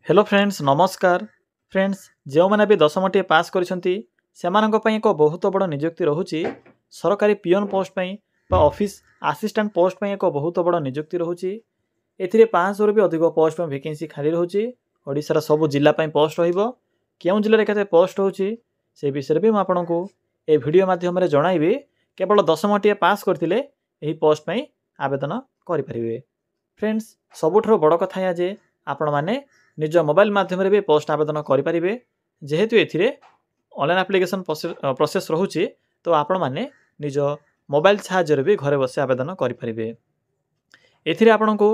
Hello friends नमस्कार friends जो मैंने भी दशमटी पास करिसेंती सेमानंक पई एक बहुत बड़ नियुक्ति रहुची सरकारी पियन पोस्ट पई बा ऑफिस असिस्टेंट पोस्ट पई एक बहुत बड़ नियुक्ति रहुची एथिरे 500 रु भी अधिक पोस्ट में वैकेंसी खाली रहुची ओडिसा सब जिला पई पोस्ट रहिबो केउ जिल्ला रे केते पोस्ट होची से विषय भी म आपनको ए वीडियो माध्यम रे जणाइबे केवल दशमटी पास करथिले एही पोस्ट पई आवेदन करि परिबे फ्रेंड्स सबुठरो बड़ कथा या जे आपण माने निज मोबाइल माध्यम भी पोस्ट आवेदन करें जेहेतु एथिरे ऑनलाइन एप्लिकेशन प्रोसेस रोचे तो आपण माने निज मोबाइल साहाय्य भी घरे बसे आवेदन करें एथिरे आपण को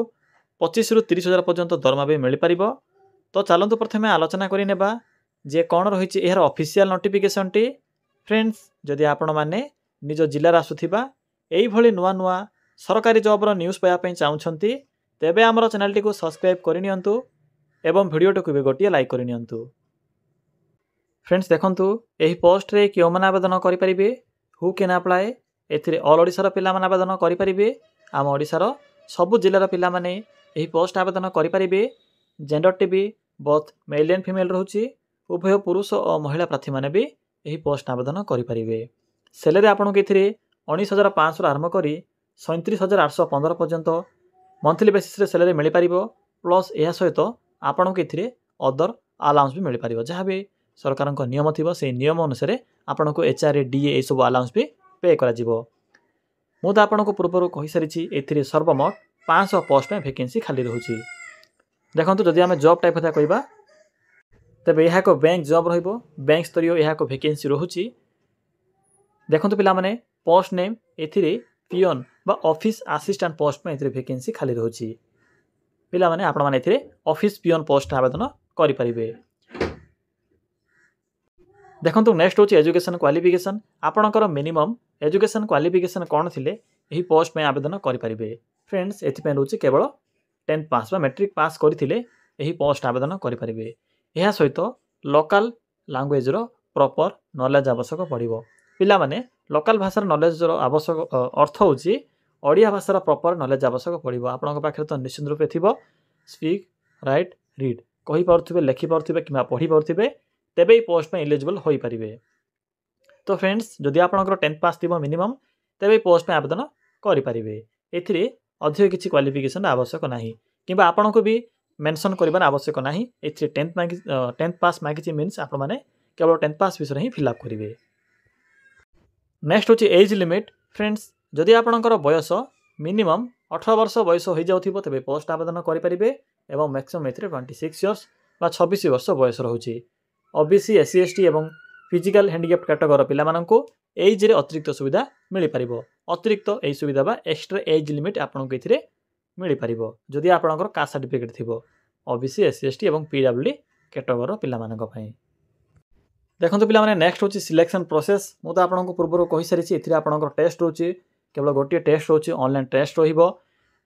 25 रु 30 हजार पर्यंत दरमा भी मिल पार तो चलतु प्रथमे आलोचना करनेबा जे कौन रही यार ऑफिशियल नोटिफिकेशन टी फ्रेंड्स जदि आपण माने निज जिलार आसुथिबा एई भली नुआ नुआ सरकारी जॉब न्यूज पाइबा चाहूँगी तेबे आमर चैनल टी सब्सक्राइब करनियंतु एवं वीडियो को भी गोटे लाइक करनियंतु फ्रेंड्स देखंतु एही पोस्ट रे क्यों मन आवेदन करि परिबे हु कैन अप्लाई एथिरे ऑल ओडिसा रो पिला मन आवेदन करि परिबे आम ओडिसा रो सब जिल्ला रो पिला माने एही पोस्ट आवेदन करि परिबे जेंडर टीबी बोथ मेल एंड फीमेल रहउची उभय पुरुष और महिला प्रार्थी माने भी एही पोस्ट आवेदन करि परिबे सैलरी आपन के एथिरे 19500 आरंभ करी 37815 पर्यंत मंथली बेसिस रे सैलरी मिल पारिबो प्लस एहा सहित आपण को एथिरे अदर अलाउंस भी मिल पारिबो जहाँ भी सरकार नियम थिबो से नियम अनुसार आपण को एचआरए डीए ए सब अलाउंस भी पे करा जिवो मु तो आपण को पूर्व कहि सारिछि एथिरे सर्वमोट 500 पोस्ट में वैकेंसी खाली रहउछि देखंतु जदि आमे जॉब टाइप कथा कहिबा तबे यहा को बैंक जॉब रहिबो बैंक स्तरीय यहा को वैकेंसी रहउछि देखंतु पिला माने पोस्ट नेम एथिरे पियन बा ऑफिस असिस्टेंट पोस्ट में एथिरे वैकेंसी खाली रहउछि पिला माने आपण माने एथिरे ऑफिस पियन पोस्ट आवेदन करि परिबे देखंतु नेक्स्ट होची एजुकेशन क्वालिफिकेशन आपणकर मिनिमम एजुकेशन क्वालिफिकेशन कोन थिले एही पोस्ट में आवेदन करि परिबे फ्रेंड्स एथि पे रहउछि केवल 10th पास बा मैट्रिक पास करथिले एही पोस्ट आवेदन करि परिबे एहा सहित लोकल लैंग्वेज रो प्रॉपर नॉलेज आवश्यक पड़िबो पिला माने लोकल भाषा नॉलेज रो आवश्यक अर्थ होची ओडिया भाषार प्रॉपर नॉलेज आवश्यक पड़िबो आपनक पाखरे तो निश्चित रूपे थिबो स्पीक राइट रीड कहि पारथिबे लिखि पारथिबे किबा पढि पारथिबे तेबे पोस्ट में एलिजिबल होई परिबे तो फ्रेंड्स जदि आपनकर 10th पास थिबो मिनिमम तेबे पोस्ट में आवेदन करि परिबे एथिरे अधिक किछि क्वालिफिकेशन आवश्यक नाही किबा आपनको भी मेंशन करबार आवश्यक नाही एथिरे 10th पास मागिछि मींस आपण माने केवल 10th पास विषय ही फिल अप करिवे नेक्स्ट होची एज लिमिट फ्रेंड्स जदि आपणकर बयस मिनिमम 18 वर्ष बयस हो जाउथिबो तबे पोस्ट आवेदन करि परिबे एवं मैक्सिमम एथिरे 26 इयर्स बा 26 वर्ष बयस रहउची ओबीसी एससी एसटी एवं फिजिकल हैंडिकैप्ड कैटेगरी पिला माननको एज रे अतिरिक्त सुविधा मिली पारिबो अतिरिक्त एई सुविधा बा एक्स्ट्रा एज लिमिट आपनको एथिरे मिली पारिबो जदि आपणकर कास्ट सर्टिफिकेट थिबो ओबीसी एससी एसटी एवं पीडब्ल्यूडी कैटेगरी पिला माननको पई देखंतु पिला माने नेक्स्ट होची सिलेक्शन प्रोसेस मु तो आपनको पूर्व कहि सारिछि एथिरे आपणकर टेस्ट होची केवल गोटे टेस्ट होची ऑनलाइन टेस्ट रहिबो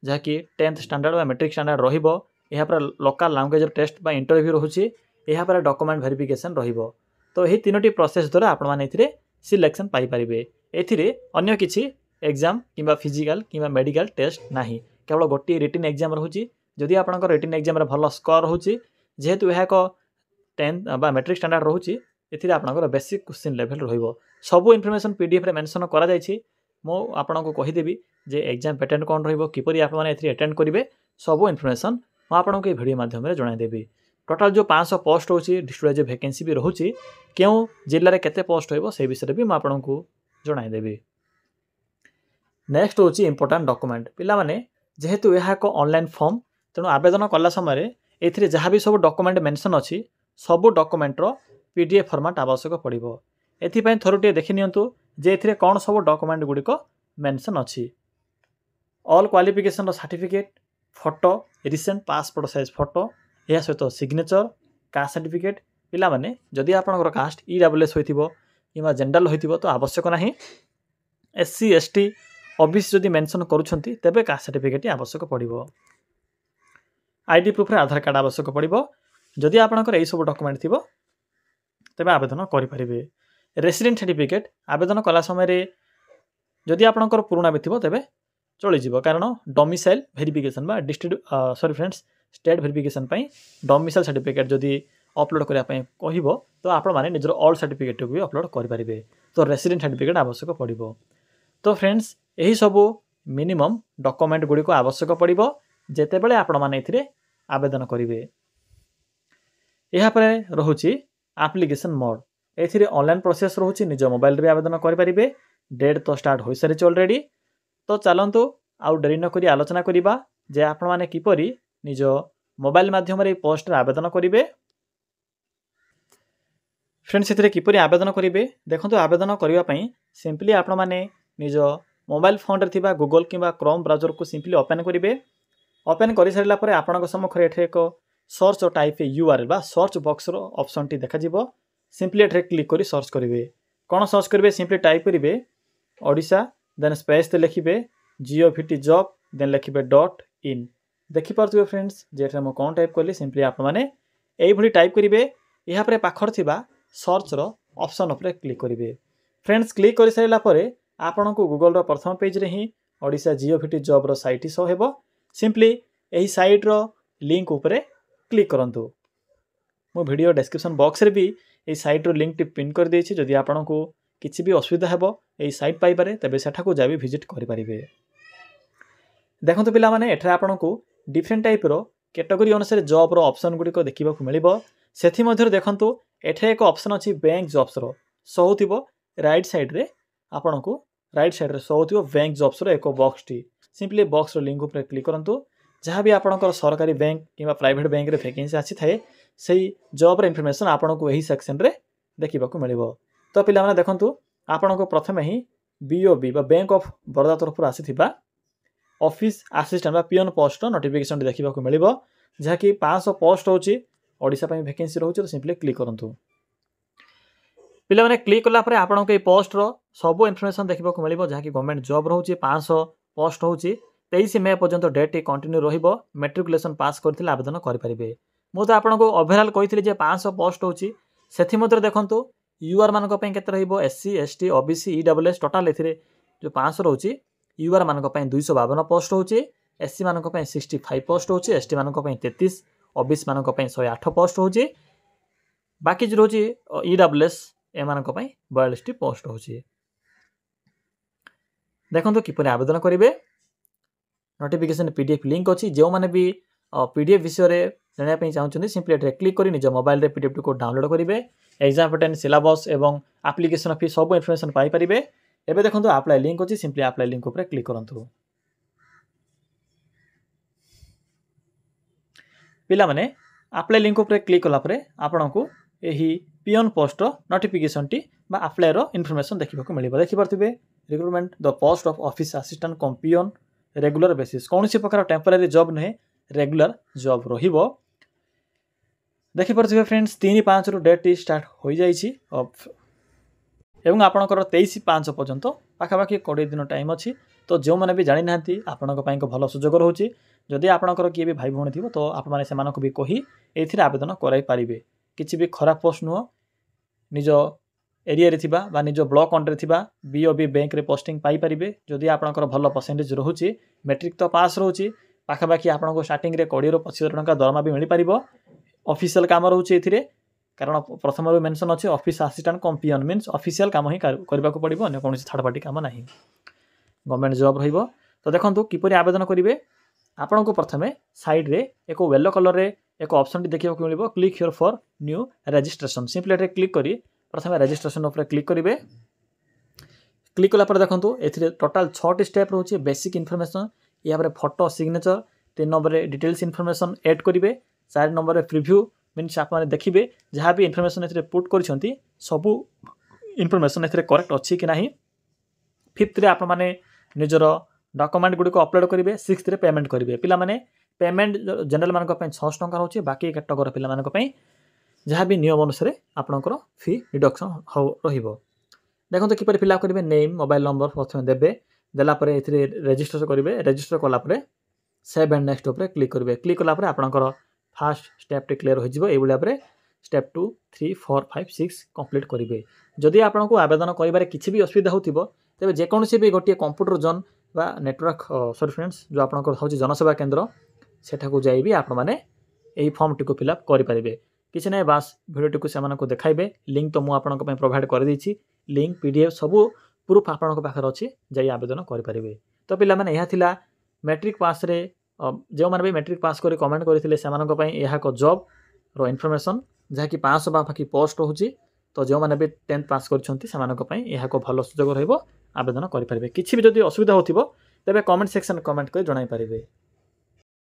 जहा कि 10th स्टैंडर्ड बा मैट्रिक स्टैंडर्ड रहिबो एहा पर लोकल लैंग्वेज टेस्ट बा इंटरव्यू रहउची एहा पर डॉक्यूमेंट वेरिफिकेशन रहिबो तो एही तीनोटी प्रोसेस द्वारा आपण माने एथिरे सिलेक्शन पाई परिबे एथिरे अन्य किछि एग्जाम किबा फिजिकल किबा मेडिकल टेस्ट नाही केवल गोटे रिटन एग्जाम रहउची जदि आपनकर रिटन एग्जाम रे भलो स्कोर रहउची जेहेतु एहा को 10th बा मैट्रिक स्टैंडर्ड रहउची एथिरे आपनकर बेसिक क्वेश्चन लेवल रहिबो सब इन्फॉर्मेशन पीडीएफ रे मेंशन करा जायछि मो आपनको कहि देबी जे एग्जाम पैटर्न कोन रहिबो किपरि आप माने एथिरे अटेंड करिवे सब इन्फॉर्मेशन मो आपनको ए वीडियो माध्यम रे जणाइ देबी टोटल जो 500 पोस्ट होची डिस्ट्रिक्ट जो वैकेंसी भी रहउची केउ जिल्ला रे केते पोस्ट होइबो से विषय भी म आपनको जणाइ देबी नेक्स्ट होची इंपोर्टेंट डॉक्यूमेंट पिला माने जेहेतु एहा को ऑनलाइन फॉर्म तेनु आवेदन कला समय एथिरे जहाँ भी सब डॉक्यूमेंट मेंशन अछि सब डॉक्यूमेंट रो पीडीएफ फॉर्मेट आवश्यक पड़िबो एथि पय थोरटे देखि नियंतु जे एथिरे कोन सब डॉक्यूमेंट गुडी को मेंशन अछि ऑल क्वालिफिकेशन रो certificate photo recent passport size photo या सहित सिग्नेचर कास्ट सर्टिफिकेट पिला माने जदि आपनकर कास्ट ईडब्ल्यूएस होइथिबो किबा जनरल होइथिबो तो आवश्यक नाही एससी एसटी ओबीसी जदि मेंशन करूछंती तबे कास्ट सर्टिफिकेट आवश्यक पड़िबो आईडी प्रूफ रे आधार कार्ड आवश्यक पड़िबो जदि आपनकर एई सब डॉक्यूमेंट थिबो तबे आवेदन करि परिबे रेसिडेंट सर्टिफिकेट आवेदन कला समय रे जदि आपनकर पुराना भी थिबो तबे चली जिवो कारण डोमिसाइल वेरिफिकेशन बा district sorry friends state verification domicile certificate जदि अपलोड करने कह तो आपण मैंने निजर ओल्ड सर्टिफिकेट भी अपलोड करेंगे तो रेसिडेंट सर्टिफिकेट आवश्यक पड़ो। तो फ्रेंड्स यही सबू मिनिमम डॉक्यूमेंट गुड़िक आवश्यक पड़ो जिते बड़े आपण मैंने आवेदन करेंगे। यापर रोचे एप्लिकेशन मोड ए ऑनलाइन प्रोसेस रोचे निज मोबाइल रे आवेदन करेंगे। डेट तो स्टार्ट हो सारी ऑलरेडी। तो चलतु आउ डेरी नक आलोचना करवा जे आपण मैंने किपरि निज मोबाइल माध्यम पोस्ट आवेदन करेंगे। फ्रेंड्स से किपरि आवेदन करेंगे देखो आवेदन करने सिंपली आपण मैंने निज मोबाइल फोन रे थिबा गूगल किंबा क्रोम ब्राउजर को सिंपली ओपन करेंगे। ओपन कर सारा पर आपण सम्मुख एक सर्च टाइप URL बा सर्च बॉक्स रो ऑप्शन टी देखा जिवो। सिंपली एठे क्लिक करी सर्च करेंगे। कौन सर्च करेंगे सिंपली टाइप करेंगे ओडिशा देन स्पेस ते लिखिबे GOVT जॉब देन लिखिबे .in। देखिपे फ्रेंड्स जेठे मु कौन टाइप कली सिंपली आप मैंने यही टाइप करेंगे। यहाँ पाखर थिबा सर्च रो ऑप्शन उपरे क्लिक करेंगे। फ्रेंड्स क्लिक कर सारा पर आपण को गूगल रो प्रथम पेज रे ही ओडिशा GOVT जॉब रो साइट शो हेबो। सिंपली यही साइट रो लिंक उपरे क्लिक करंतु। मो वीडियो डिस्क्रिप्शन बॉक्स रे भी यही साइट रो लिंक टी पिन कर देछि। जदि आपण को किछि भी असुविधा हेबो यही साइट पाई पारे तबे सेठा को जाबी विजिट करि परिबे। देखंतु पिला माने एठरा आपण को डिफरेंट टाइप रो कैटेगरी अनुसार जॉब रो ऑप्शन गुडी को देखिबा को मिलिबो। सेथि मध्य देखंतु एठे एक ऑप्शन अछि बैंक जॉब्स रो सोउथिबो राइट साइड रे आपण को राइट साइड रे सोउथिबो बैंक जॉब्स रो एक बॉक्स टी सिंपली बॉक्स रो लिंक ऊपर क्लिक करंतु। जहाँ भी आपणकर सरकारी बैंक किंबा प्राइवेट बैंक रे वैकेंसी आसी थाए सही जॉब रे इन्फॉर्मेशन आपण को यही सेक्शन रे देखिबा को मिलिबो। तो पिला माने देखंतु आपण को प्रथमे ही BOB बा बैंक ऑफ बरोदा तरफ आसी थिबा ऑफिस असिस्टेंट बा पियन पोस्ट नोटिफिकेशन देखिबा को मिलिबो। जहा कि 500 पोस्ट होची ओडिशा पई वैकेंसी रहउची। तो सिंपली क्लिक करंतु। पिला माने क्लिक कला परे आपण को ए पोस्ट रो सब इन्फॉर्मेशन देखिबा को मिलिबो। जहा कि गवर्नमेंट जॉब रहउची 500 पोस्ट होची 23 मे पर्यंत डेट कंटिन्यू रहिबो। मैट्रिकुलेशन पास करथिले आवेदन करि परिबे। मो तो आपण को ओवरऑल कहिथिले जे 500 पोस्ट होची सेथि मध्ये देखंतु यूआर मान को पई केते रहिबो SC ST OBC EWS total एथिरे जो 500 रहउची यूआर मान को पई 252 पोस्ट होची SC मान को पई 65 पोस्ट होची ST मान को पई 33 OBC मान को पई 108 पोस्ट होची बाकी जो रहउची EWS ए मान को पई 42 पोस्ट होची। देखंतु किपरि आवेदन करिवे। नोटिफिकेशन PDF लिंक अच्छी जो मैंने भी PDF विषय रे जाना चाहते सिंपली एटे क्लिक करी निज मोबाइल रे PDF को डाउनलोड करेंगे। एग्जाम पैटर्न सिलेबस एवं एप्लिकेशन फी सब इन्फॉर्मेशन पाई परिबे। एबे देखंतु अप्लाई लिंक अच्छी सिंपली अप्लाई लिंक ऊपर क्लिक करंतु। पिला माने अप्लाई लिंक ऊपर क्लिक कला परे आपन को एही पियन पोस्ट नोटिफिकेशन टी बा अप्लाई रो इन्फॉर्मेशन देखिबा को मिलिबो। देखि परथिबे recruitment the post of office assistant cum peon regular basis कौन सी प्रकार टेम्पररी जॉब नुहे रेगुलर जॉब रहिबो। देखि परथिबे फ्रेंड्स 3/5 रु डेट स्टार्ट हो जाइछि एवं आपणकर 23/5 पर्यंत पाखापाखि 20 दिन टाइम अच्छी। तो जो मैंने भी जानी नांती आपणक पई को भलो सुजोग रहउछि। जदि आपणकर किए भी भाई भौणी थिबो तो आपण माने सेमान को भी कही एथिरे आवेदन कराई पारिबे। किछि भी खराब पोस्ट नुह निज एरिया रे थिबा बा निज ब्लॉक अंडर थिबा BOB बैंक रे पोस्टिंग पाई परिबे। जदि आपणकर भलो परसेंटेज रहउछि मैट्रिक तो पास रहउछि पाखापाखि आपणको स्टार्टिंग रे 20 रु 25 टका दरमा भी मिली पारिबो। ऑफिशियल काम रहउछि एथिरे कारण प्रथम रो मेंशन अछि ऑफिस असिस्टेंट कम पियन मींस ऑफिशियल काम ही करबा को पड़िबो अन्य कोनोसी थर्ड पार्टी काम नाही गवर्नमेंट जॉब रहिबो। तो देखंतु किपरि आवेदन करिवे आपण को प्रथमे साइड रे एक येलो कलर रे एक ऑप्शन टी देखिबा को मिलिबो click here for new registration. Simply एटे क्लिक करी प्रथमे रजिस्ट्रेशन ऊपर क्लिक करिवे। क्लिक कला पर देखंतु एथिरे टोटल 6 स्टेप रहउछि बेसिक इन्फॉर्मेशन या पर फोटो सिग्नेचर 3 नंबर रे डिटेल्स इन्फॉर्मेशन ऐड करिवे 4 नंबर रे प्रीव्यू मींस आप माने देखिबे जहाँ भी इन्फॉर्मेशन एथिरे पुट करछंती सबु इन्फॉर्मेशन एथिरे करेक्ट अछि कि नाही। 5th रे आप माने निजर डॉक्यूमेंट गुडी को अपलोड करिवे। 6th रे पेमेंट करिवे। पिला माने पेमेंट जनरल मान को पई 600 टका रहउछि बाकी कैटेगरी पिला मान को पई जहाँ भी नियम अनुसार आपनकर फी रिडक्शन हो रहिबो। देखंतु किपरि फिल अप करिवे नेम मोबाइल नंबर प्रथमे देबे देला परे एथिरे रजिस्टर करिवे। रजिस्टर कला परे सेव एंड नेक्स्ट ऊपर क्लिक करिवे। क्लिक कला परे आपनकर फर्स्ट स्टेप टे क्लियर हो जिवो। ए बुला परे स्टेप 2 3 4 5 6 कंप्लीट करिवे। जदि आपनको आवेदन करिबारे किछि भी असुविधा होतिबो तबे जे कोनोसी भी गोटिए कंप्यूटर जोन बा नेटवर्क सॉरी फ्रेंड्स जो आपनकर होछि जनसेवा केंद्र ସେଠାକୁ ଯାଇ ବି ଆପଣମାନେ ଏହି ଫର୍ମଟିକୁ ଫିଲ୍ଅପ୍ କରିପାରିବେ। କିଛି ନାହିଁ, ବାସ୍ ଭିଡ଼ିଓଟିକୁ ସେମାନଙ୍କୁ ଦେଖାଇବେ। ଲିଙ୍କ୍ ତ ମୁଁ ଆପଣଙ୍କ ପାଇଁ ପ୍ରୋଭାଇଡ଼ କରିଦେଇଛି। ଲିଙ୍କ୍ PDF ସବୁ ପ୍ରୁଫ୍ ଆପଣଙ୍କ ପାଖରେ ଅଛି, ଯାଇ ଆବେଦନ କରିପାରିବେ। ତ ପିଲାମାନେ ଏହା ଥିଲା ମ୍ୟାଟ୍ରିକ୍ ପାସ୍ରେ ଯେଉଁମାନେ ବି ମ୍ୟାଟ୍ରିକ୍ ପାସ୍ କରି କମେଣ୍ଟ କରିଥିଲେ ସେମାନଙ୍କ ପାଇଁ ଏହା ଏକ ଜବ୍ର ଇନଫର୍ମେସନ୍, ଯାହାକି 500 ପାଖାପାଖି ପୋଷ୍ଟ ରହୁଛି। ତ ଯେଉଁମାନେ ବି 10th ପାସ୍ କରିଛନ୍ତି ସେମାନଙ୍କ ପାଇଁ ଏହା ଏକ ଭଲ ସୁଯୋଗ ରହିବ, ଆବେଦନ କରିପାରିବେ। କିଛି ବି ଯଦି ଅସୁବିଧା ହେଉଥିବ ତେବେ କମେଣ୍ଟ ସେକ୍ସନ୍ କମେଣ୍ଟ କରି ଜଣାଇ ପାରିବେ।